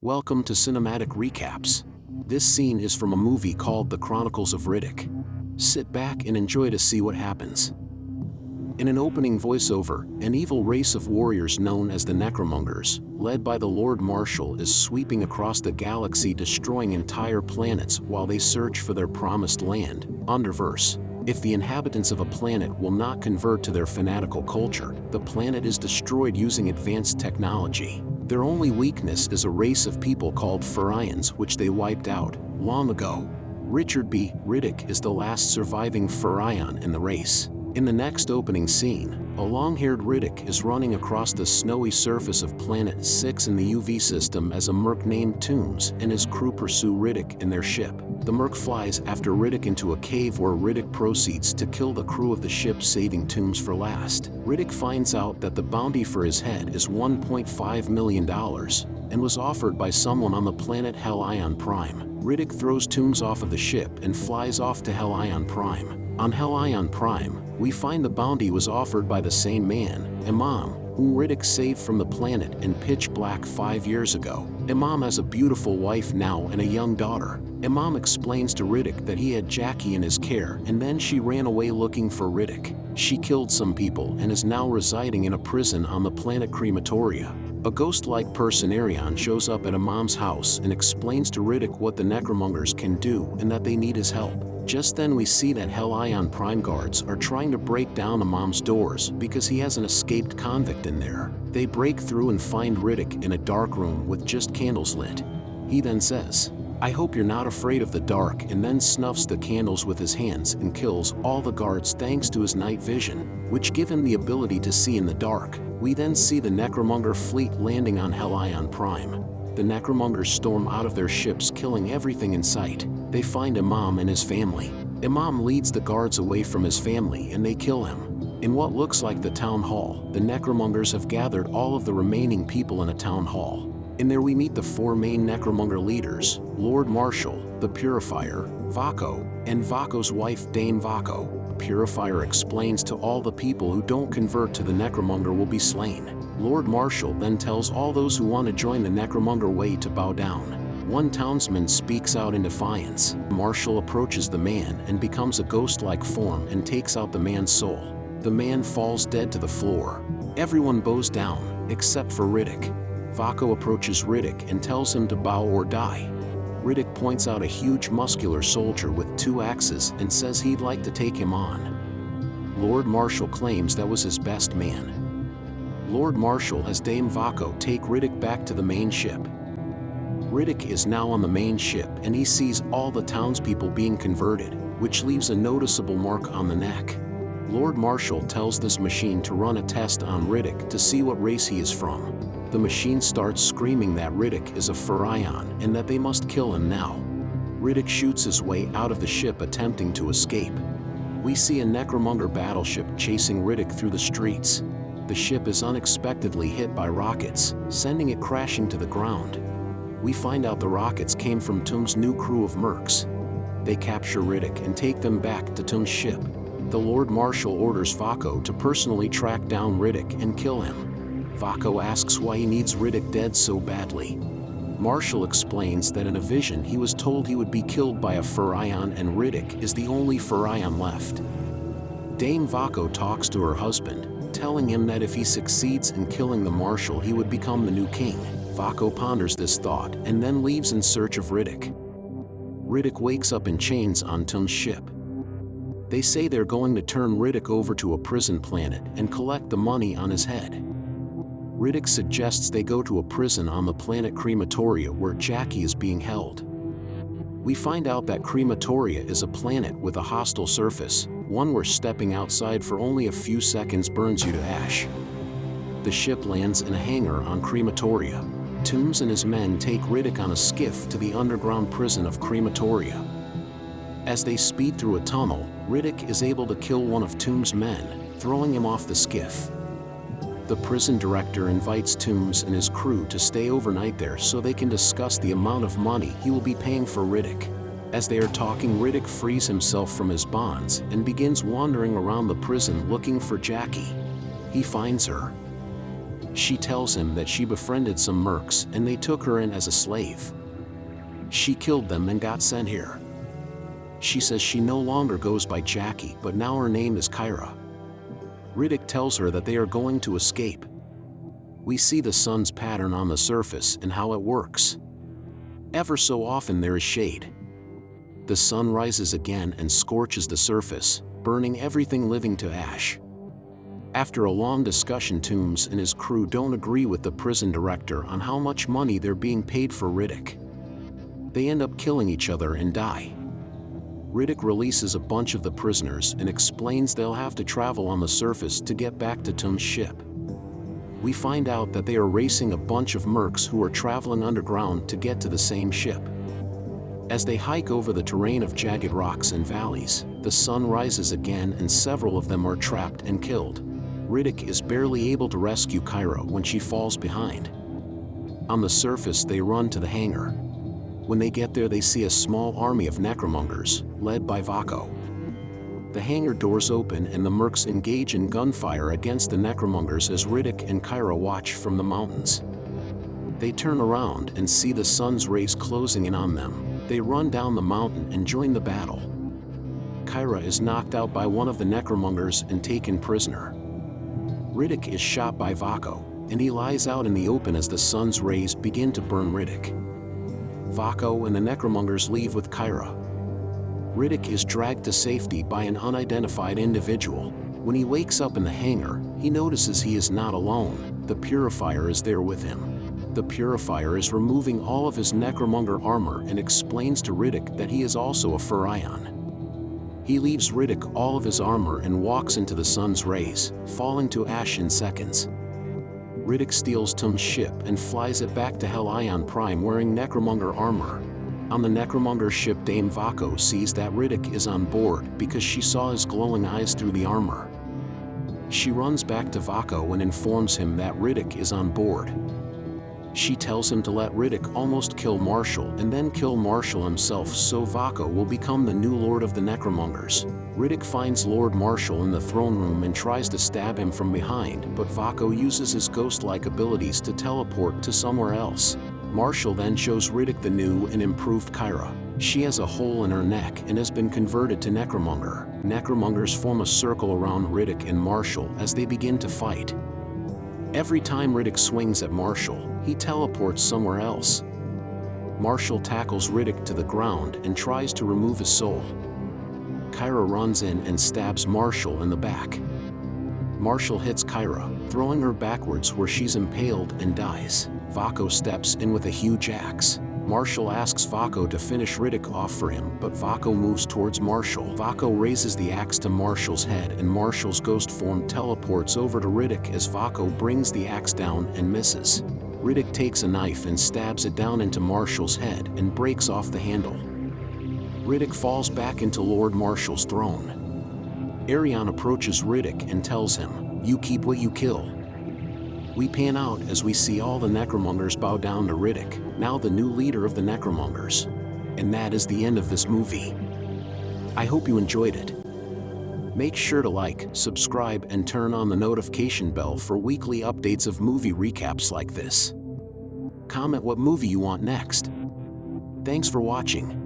Welcome to Cinematic Recaps. This scene is from a movie called The Chronicles of Riddick. Sit back and enjoy to see what happens. In an opening voiceover, an evil race of warriors known as the Necromongers, led by the Lord Marshal, is sweeping across the galaxy, destroying entire planets while they search for their promised land, Underverse. If the inhabitants of a planet will not convert to their fanatical culture, the planet is destroyed using advanced technology. Their only weakness is a race of people called Furions, which they wiped out long ago. Richard B. Riddick is the last surviving Furion in the race. In the next opening scene, a long-haired Riddick is running across the snowy surface of Planet 6 in the UV system as a merc named Tooms and his crew pursue Riddick in their ship. The merc flies after Riddick into a cave where Riddick proceeds to kill the crew of the ship, saving Tooms for last. Riddick finds out that the bounty for his head is $1.5 million and was offered by someone on the planet Helion Prime. Riddick throws Tooms off of the ship and flies off to Helion Prime. On Helion Prime, we find the bounty was offered by the same man, Imam, whom Riddick saved from the planet in pitch black 5 years ago. Imam has a beautiful wife now and a young daughter. Imam explains to Riddick that he had Jackie in his care and then she ran away looking for Riddick. She killed some people and is now residing in a prison on the planet Crematoria. A ghost-like person, Arion, shows up at Imam's house and explains to Riddick what the Necromongers can do and that they need his help. Just then we see that Helion Prime guards are trying to break down Imam's doors because he has an escaped convict in there. They break through and find Riddick in a dark room with just candles lit. He then says, "I hope you're not afraid of the dark," and then snuffs the candles with his hands and kills all the guards thanks to his night vision, which give him the ability to see in the dark. We then see the Necromonger fleet landing on Helion Prime. The Necromongers storm out of their ships, killing everything in sight. They find Imam and his family. Imam leads the guards away from his family and they kill him. In what looks like the town hall, the Necromongers have gathered all of the remaining people in a town hall. In there we meet the four main Necromonger leaders, Lord Marshal, the Purifier, Vako, and Vako's wife Dame Vako. Purifier explains to all the people who don't convert to the Necromonger will be slain. Lord Marshal then tells all those who want to join the Necromonger way to bow down. One townsman speaks out in defiance. Marshal approaches the man and becomes a ghost-like form and takes out the man's soul. The man falls dead to the floor. Everyone bows down, except for Riddick. Vako approaches Riddick and tells him to bow or die. Riddick points out a huge muscular soldier with 2 axes and says he'd like to take him on. Lord Marshal claims that was his best man. Lord Marshal has Dame Vako take Riddick back to the main ship. Riddick is now on the main ship and he sees all the townspeople being converted, which leaves a noticeable mark on the neck. Lord Marshal tells this machine to run a test on Riddick to see what race he is from. The machine starts screaming that Riddick is a Furion and that they must kill him now. Riddick shoots his way out of the ship, attempting to escape. We see a Necromonger battleship chasing Riddick through the streets. The ship is unexpectedly hit by rockets, sending it crashing to the ground. We find out the rockets came from Tooms' new crew of mercs. They capture Riddick and take them back to Tooms' ship. The Lord Marshal orders Vako to personally track down Riddick and kill him. Vako asks why he needs Riddick dead so badly. Marshal explains that in a vision he was told he would be killed by a Furion and Riddick is the only Furion left. Dame Vako talks to her husband, telling him that if he succeeds in killing the Marshal he would become the new king. Vako ponders this thought and then leaves in search of Riddick. Riddick wakes up in chains on Tooms' ship. They say they're going to turn Riddick over to a prison planet and collect the money on his head. Riddick suggests they go to a prison on the planet Crematoria where Jackie is being held. We find out that Crematoria is a planet with a hostile surface, one where stepping outside for only a few seconds burns you to ash. The ship lands in a hangar on Crematoria. Tooms and his men take Riddick on a skiff to the underground prison of Crematoria. As they speed through a tunnel, Riddick is able to kill one of Tooms' men, throwing him off the skiff. The prison director invites Tooms and his crew to stay overnight there so they can discuss the amount of money he will be paying for Riddick. As they are talking, Riddick frees himself from his bonds and begins wandering around the prison looking for Jackie. He finds her. She tells him that she befriended some mercs and they took her in as a slave. She killed them and got sent here. She says she no longer goes by Jackie, but now her name is Kyra. Riddick tells her that they are going to escape. We see the sun's pattern on the surface and how it works. Ever so often there is shade. The sun rises again and scorches the surface, burning everything living to ash. After a long discussion, Toombs and his crew don't agree with the prison director on how much money they're being paid for Riddick. They end up killing each other and die. Riddick releases a bunch of the prisoners and explains they'll have to travel on the surface to get back to Toombs' ship. We find out that they are racing a bunch of mercs who are traveling underground to get to the same ship. As they hike over the terrain of jagged rocks and valleys, the sun rises again and several of them are trapped and killed. Riddick is barely able to rescue Kyra when she falls behind. On the surface they run to the hangar. When they get there they see a small army of Necromongers, led by Vaco. The hangar doors open and the mercs engage in gunfire against the Necromongers as Riddick and Kyra watch from the mountains. They turn around and see the sun's rays closing in on them. They run down the mountain and join the battle. Kyra is knocked out by one of the Necromongers and taken prisoner. Riddick is shot by Vaco, and he lies out in the open as the sun's rays begin to burn Riddick. Vaco and the Necromongers leave with Kyra. Riddick is dragged to safety by an unidentified individual. When he wakes up in the hangar, he notices he is not alone. The Purifier is there with him. The Purifier is removing all of his Necromonger armor and explains to Riddick that he is also a Furion. He leaves Riddick all of his armor and walks into the sun's rays, falling to ash in seconds. Riddick steals Toombs' ship and flies it back to Helion Prime wearing Necromonger armor. On the Necromonger ship, Dame Vaco sees that Riddick is on board because she saw his glowing eyes through the armor. She runs back to Vaco and informs him that Riddick is on board. She tells him to let Riddick almost kill Marshall and then kill Marshall himself so Vaco will become the new Lord of the Necromongers. Riddick finds Lord Marshall in the throne room and tries to stab him from behind, but Vaco uses his ghost-like abilities to teleport to somewhere else. Marshall then shows Riddick the new and improved Kyra. She has a hole in her neck and has been converted to Necromonger. Necromongers form a circle around Riddick and Marshall as they begin to fight. Every time Riddick swings at Marshall, he teleports somewhere else. Marshall tackles Riddick to the ground and tries to remove his soul. Kyra runs in and stabs Marshall in the back. Marshall hits Kyra, throwing her backwards where she's impaled and dies. Vaco steps in with a huge axe. Marshall asks Vaco to finish Riddick off for him, but Vaco moves towards Marshall. Vaco raises the axe to Marshall's head and Marshall's ghost form teleports over to Riddick as Vaco brings the axe down and misses. Riddick takes a knife and stabs it down into Marshall's head and breaks off the handle. Riddick falls back into Lord Marshall's throne. Arion approaches Riddick and tells him, "You keep what you kill." We pan out as we see all the Necromongers bow down to Riddick, now the new leader of the Necromongers. And that is the end of this movie. I hope you enjoyed it. Make sure to like, subscribe, and turn on the notification bell for weekly updates of movie recaps like this. Comment what movie you want next. Thanks for watching.